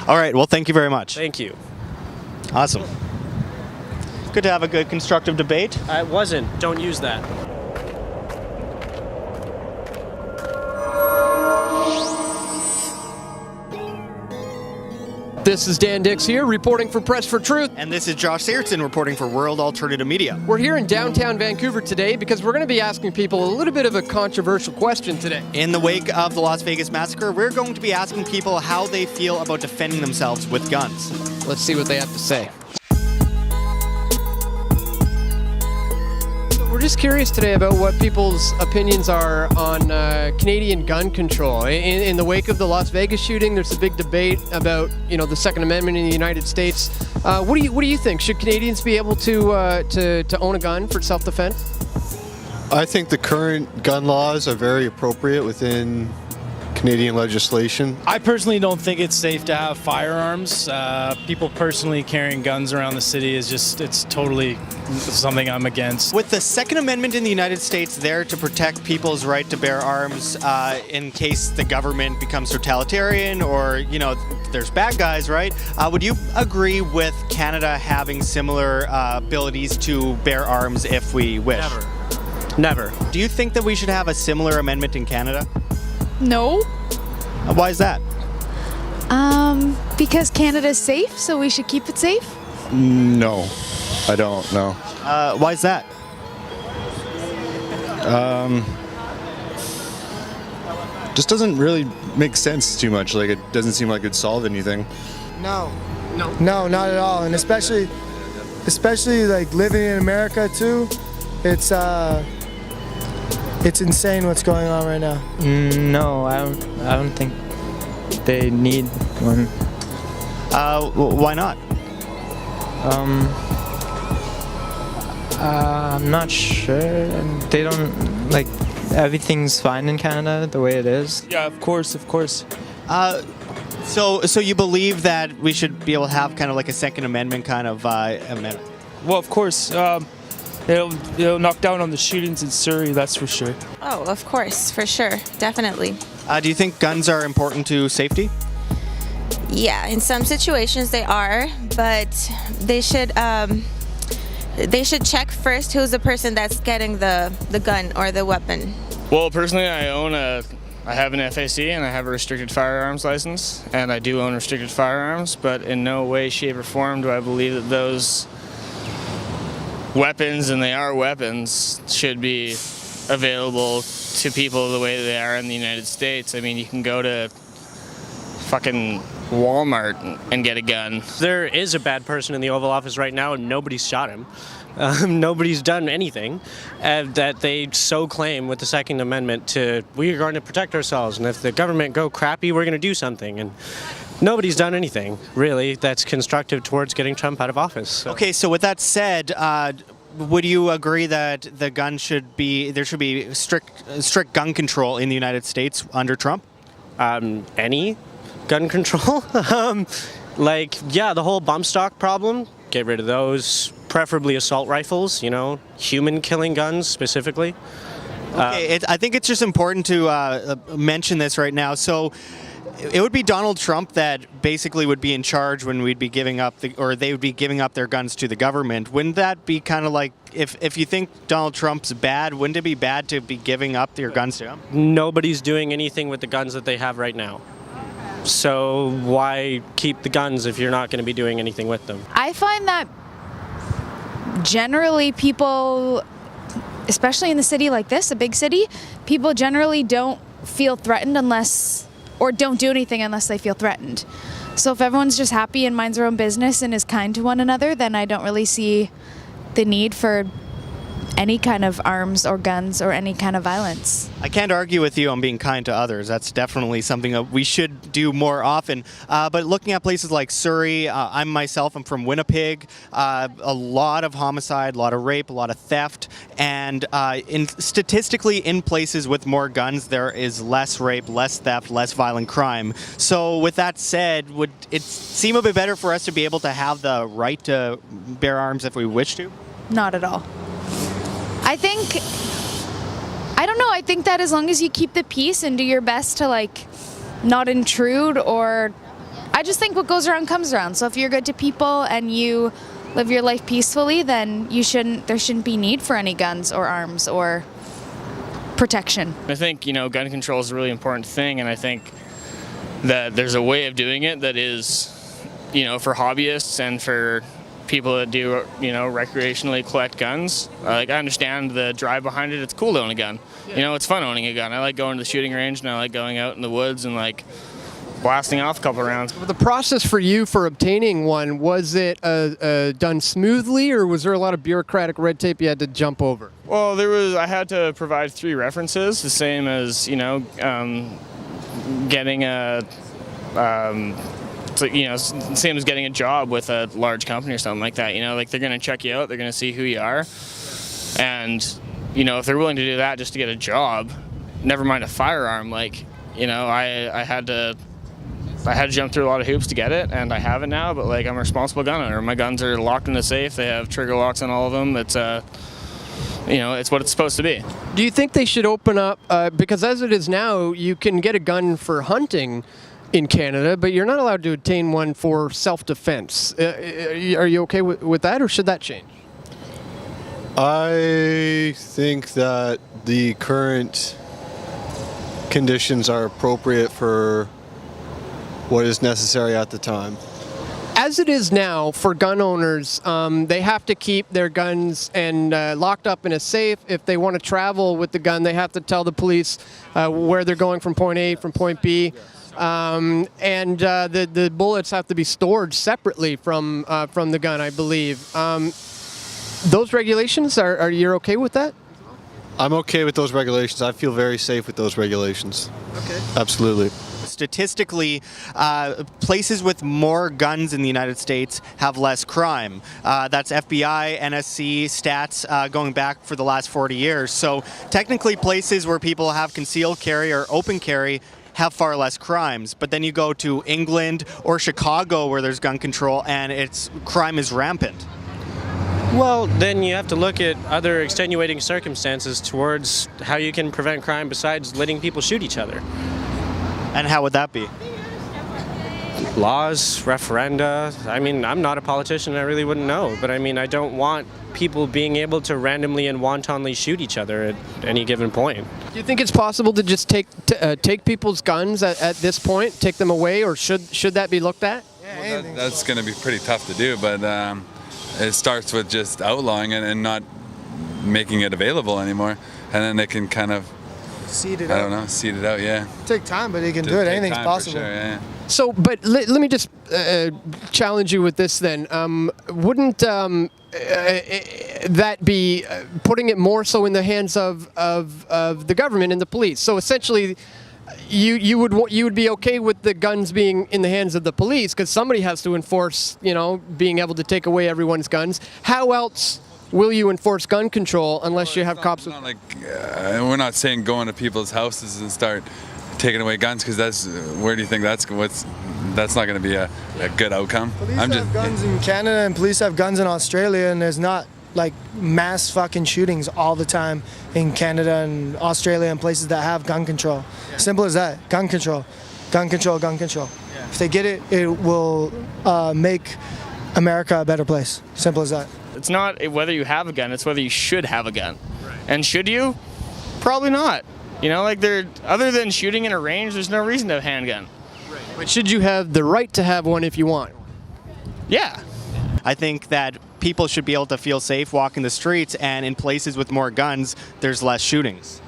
All right, well, thank you very much. Thank you. Awesome. Good to have a good constructive debate. I wasn't. Don't use that. This is Dan Dix here, reporting for Press for Truth. And this is Josh Sigurdson reporting for World Alternative Media. We're here in downtown Vancouver today because we're going to be asking people a little bit of a controversial question today. In the wake of the Las Vegas massacre, we're going to be asking people how they feel about defending themselves with guns. Let's see what they have to say. We're just curious today about what people's opinions are on Canadian gun control. In the wake of the Las Vegas shooting, there's a big debate about, the Second Amendment in the United States. What do you think? Should Canadians be able to own a gun for self-defense? I think the current gun laws are very appropriate within Canadian legislation. I personally don't think it's safe to have firearms. People personally carrying guns around the city it's totally something I'm against. With the Second Amendment in the United States there to protect people's right to bear arms in case the government becomes totalitarian or, there's bad guys, right? Would you agree with Canada having similar abilities to bear arms if we wish? Never. Do you think that we should have a similar amendment in Canada? No. Why is that? Because Canada's safe, so we should keep it safe. No, I don't know. Why is that? Just doesn't really make sense too much. Like, it doesn't seem like it'd solve anything. No, not at all. And especially like living in America too, it's insane what's going on right now. No, I don't think they need one. Why not? I'm not sure. They don't, everything's fine in Canada the way it is. Yeah, of course. So you believe that we should be able to have kind of like a Second Amendment kind of amendment? Well, of course. It'll knock down on the shootings in Surrey, that's for sure. Oh, of course, for sure, definitely. Do you think guns are important to safety? Yeah, in some situations they are, but they should check first who's the person that's getting the gun or the weapon. Well, personally, I have an FAC and I have a restricted firearms license, and I do own restricted firearms, but in no way, shape, or form do I believe that those weapons, and they are weapons, should be available to people the way they are in the United States. I mean, you can go to fucking Walmart and get a gun. There is a bad person in the Oval Office right now, and nobody's shot him. Nobody's done anything that they so claim with the Second Amendment we're going to protect ourselves, and if the government go crappy, we're going to do something. And nobody's done anything, really, that's constructive towards getting Trump out of office. So. Okay, so with that said, would you agree that there should be strict gun control in the United States under Trump? Any gun control? The whole bump stock problem, get rid of those. Preferably assault rifles, human-killing guns specifically. Okay, I think it's just important to mention this right now. So it would be Donald Trump that basically would be in charge when we'd be giving up, they would be giving up their guns to the government. Wouldn't that be kind of like, if you think Donald Trump's bad, wouldn't it be bad to be giving up your guns to him? Nobody's doing anything with the guns that they have right now. So why keep the guns if you're not going to be doing anything with them? I find that generally people, especially in a city like this, a big city, people generally don't feel threatened or don't do anything unless they feel threatened. So if everyone's just happy and minds their own business and is kind to one another, then I don't really see the need for any kind of arms or guns or any kind of violence. I can't argue with you on being kind to others. That's definitely something that we should do more often. But looking at places like Surrey, I'm from Winnipeg, a lot of homicide, a lot of rape, a lot of theft, and statistically in places with more guns, there is less rape, less theft, less violent crime. So with that said, would it seem a bit better for us to be able to have the right to bear arms if we wish to? Not at all. I think that as long as you keep the peace and do your best to not intrude or I just think what goes around comes around. So if you're good to people and you live your life peacefully, then there shouldn't be need for any guns or arms or protection. I think, gun control is a really important thing, and I think that there's a way of doing it that is, for hobbyists and for people that do, recreationally collect guns. I understand the drive behind it. It's cool to own a gun. It's fun owning a gun. I like going to the shooting range, and I like going out in the woods and blasting off a couple rounds. The process for you for obtaining one, was it done smoothly, or was there a lot of bureaucratic red tape you had to jump over? Well, I had to provide 3 references, the same as, getting a, same as getting a job with a large company or something like that. They're going to check you out, they're going to see who you are. And, if they're willing to do that just to get a job, never mind a firearm, I had to jump through a lot of hoops to get it, and I have it now, but I'm a responsible gun owner. My guns are locked in a safe, they have trigger locks on all of them. It's it's what it's supposed to be. Do you think they should open up, because as it is now, you can get a gun for hunting in Canada, but you're not allowed to obtain one for self-defense. Are you okay with that, or should that change? I think that the current conditions are appropriate for what is necessary at the time. As it is now, for gun owners, they have to keep their guns and locked up in a safe. If they want to travel with the gun, they have to tell the police where they're going from point A, from point B. The bullets have to be stored separately from the gun, I believe. Those regulations, are you okay with that? I'm okay with those regulations. I feel very safe with those regulations. Okay. Absolutely. Statistically, places with more guns in the United States have less crime. That's FBI, NSC stats going back for the last 40 years. So technically places where people have concealed carry or open carry have far less crimes. But then you go to England or Chicago where there's gun control and crime is rampant. Well, then you have to look at other extenuating circumstances towards how you can prevent crime besides letting people shoot each other. And how would that be? Laws, referenda. I mean, I'm not a politician, I really wouldn't know. But I mean, I don't want people being able to randomly and wantonly shoot each other at any given point. Do you think it's possible to just take people's guns at this point, take them away, or should that be looked at? Well, that's going to be pretty tough to do, but it starts with just outlawing it and not making it available anymore, and then they can kind of seed it out, yeah. Take time, but they can do it. Anything's possible. Sure, yeah. So, but let me just challenge you with this then. Wouldn't that be putting it more so in the hands of the government and the police? So essentially, you would be okay with the guns being in the hands of the police because somebody has to enforce, being able to take away everyone's guns. How else will you enforce gun control unless you have cops? We're not saying go into people's houses and start taking away guns, because where do you think that's not going to be a good outcome? Police have guns in Canada and police have guns in Australia, and there's not mass fucking shootings all the time in Canada and Australia and places that have gun control. Yeah. Simple as that. Gun control. Gun control, gun control. Yeah. If they get it, it will make America a better place. Simple as that. It's not whether you have a gun, it's whether you should have a gun. Right. And should you? Probably not. Other than shooting in a range, there's no reason to have a handgun. Right. But should you have the right to have one if you want? Yeah. I think that people should be able to feel safe walking the streets, and in places with more guns, there's less shootings.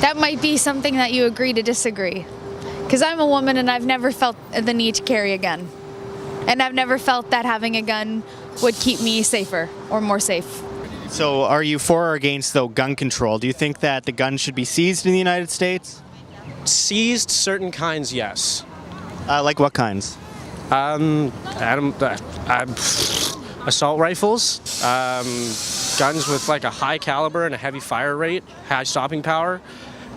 That might be something that you agree to disagree. Because I'm a woman and I've never felt the need to carry a gun. And I've never felt that having a gun would keep me safer or more safe. So are you for or against, though, gun control? Do you think that the guns should be seized in the United States? Seized certain kinds, yes. Like what kinds? Assault rifles, guns with a high caliber and a heavy fire rate, high stopping power,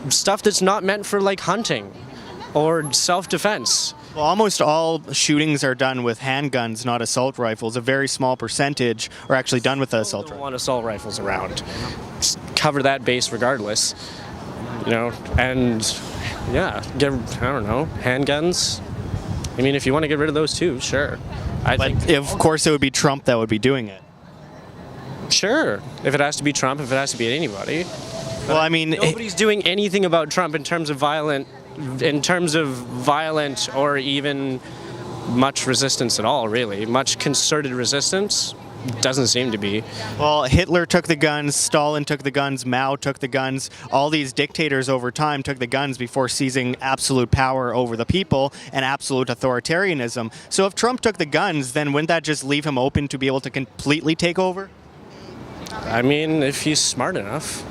stuff that's not meant for hunting or self-defense. Well, almost all shootings are done with handguns, not assault rifles. A very small percentage are actually done with assault rifles. Don't want assault rifles around. Just cover that base regardless, and Yeah, I don't know, handguns. I mean, if you want to get rid of those too, sure. Of course it would be Trump that would be doing it. Sure, if it has to be Trump, if it has to be anybody. Well, I mean, nobody's doing anything about Trump in terms of violent or even much resistance at all, really. Much concerted resistance doesn't seem to be. Well, Hitler took the guns, Stalin took the guns, Mao took the guns. All these dictators over time took the guns before seizing absolute power over the people and absolute authoritarianism. So if Trump took the guns, then wouldn't that just leave him open to be able to completely take over? I mean, if he's smart enough.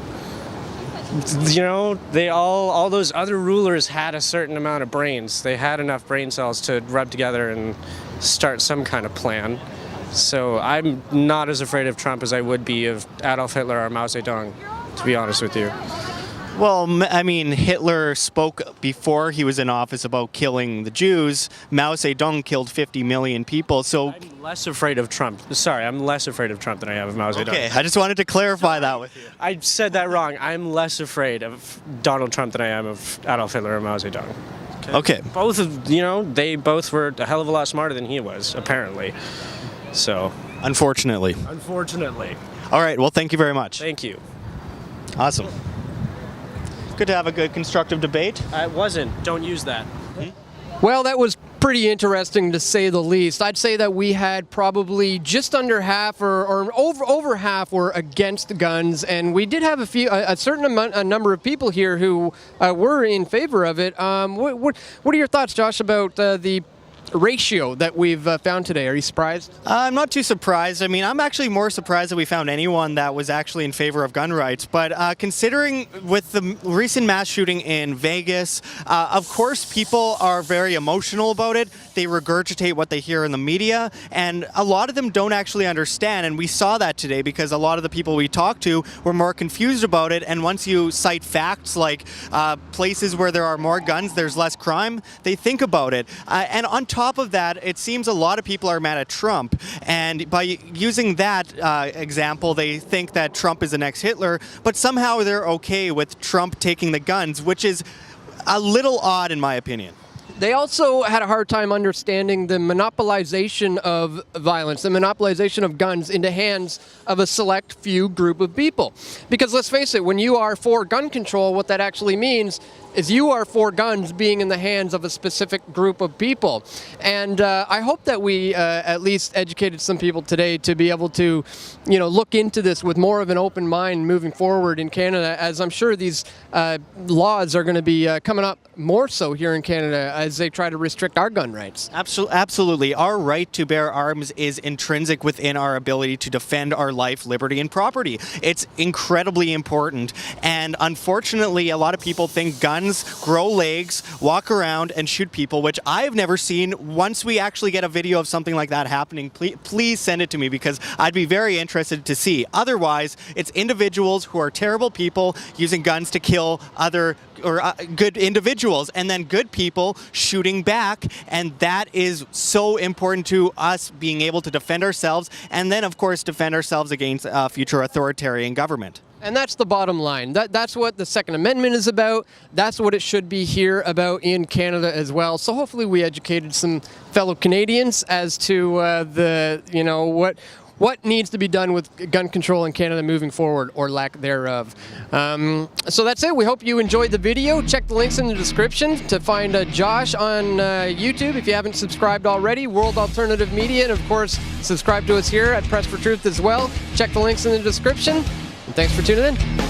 You know, they all those other rulers had a certain amount of brains. They had enough brain cells to rub together and start some kind of plan. So I'm not as afraid of Trump as I would be of Adolf Hitler or Mao Zedong, to be honest with you. Well, I mean, Hitler spoke before he was in office about killing the Jews. Mao Zedong killed 50 million people, so... I'm less afraid of Trump. Sorry, I'm less afraid of Trump than I am of Mao Zedong. Okay, I just wanted to clarify that with you. I said that wrong. I'm less afraid of Donald Trump than I am of Adolf Hitler or Mao Zedong. Okay. Both of, you know, they both were a hell of a lot smarter than he was, apparently. So... Unfortunately. All right, well, thank you very much. Thank you. Awesome. Good to have a good constructive debate. It wasn't. Don't use that. Well, that was pretty interesting to say the least. I'd say that we had probably just under half or over half were against guns, and we did have a number of people here who were in favor of it. What are your thoughts, Josh, about the ratio that we've found today? Are you surprised? I'm not too surprised. I mean, I'm actually more surprised that we found anyone that was actually in favor of gun rights. But considering with the recent mass shooting in Vegas, of course, people are very emotional about it. They regurgitate what they hear in the media, and a lot of them don't actually understand. And we saw that today because a lot of the people we talked to were more confused about it. And once you cite facts like places where there are more guns, there's less crime, they think about it. And on top of that, it seems a lot of people are mad at Trump, and by using that example, they think that Trump is the next Hitler, but somehow they're okay with Trump taking the guns, which is a little odd in my opinion. They also had a hard time understanding the monopolization of violence, the monopolization of guns into hands of a select few group of people. Because let's face it, when you are for gun control, what that actually means is you are for guns being in the hands of a specific group of people. And I hope that we at least educated some people today to be able to, you know, look into this with more of an open mind moving forward in Canada, as I'm sure these laws are going to be coming up more so here in Canada as they try to restrict our gun rights. Absolutely. Our right to bear arms is intrinsic within our ability to defend our life, liberty, and property. It's incredibly important. And unfortunately, a lot of people think guns grow legs, walk around, and shoot people, which I've never seen. Once we actually get a video of something like that happening, please send it to me because I'd be very interested to see. Otherwise, it's individuals who are terrible people using guns to kill other good individuals, and then good people shooting back, and that is so important to us being able to defend ourselves, and then of course defend ourselves against future authoritarian government. And that's the bottom line. That's what the Second Amendment is about. That's what it should be here about in Canada as well. So hopefully we educated some fellow Canadians as to what needs to be done with gun control in Canada moving forward, or lack thereof. So that's it. We hope you enjoyed the video. Check the links in the description to find Josh on YouTube if you haven't subscribed already, World Alternative Media, and of course subscribe to us here at Press for Truth as well. Check the links in the description, and thanks for tuning in.